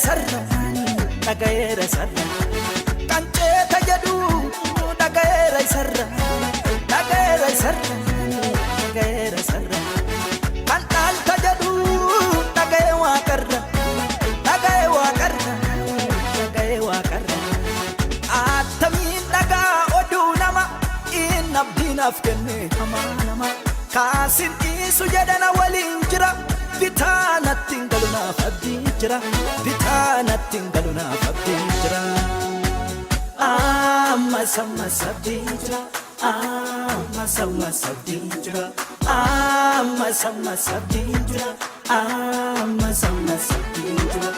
sarra dhagayeera sarra qanceeta jedhu dhagayeera sarra dhagayeera sarra dhagayeera sarra kan dhaalta jedhu dhagaye waaqarra dhagaye waaqarra dhagaye waaqarra attamiin dhagaa oduu nama inni abdiinaaf kenne hamaa nama kaasin dhiisu jedhana waliin jira bitaanattiin galunaaf abdiin jira bitaanattiin galunaaf abdiin jira ammas ammas abdiin jira ammas ammas abdiin jira ammas ammas abdiin jira ammas ammas abdiin jira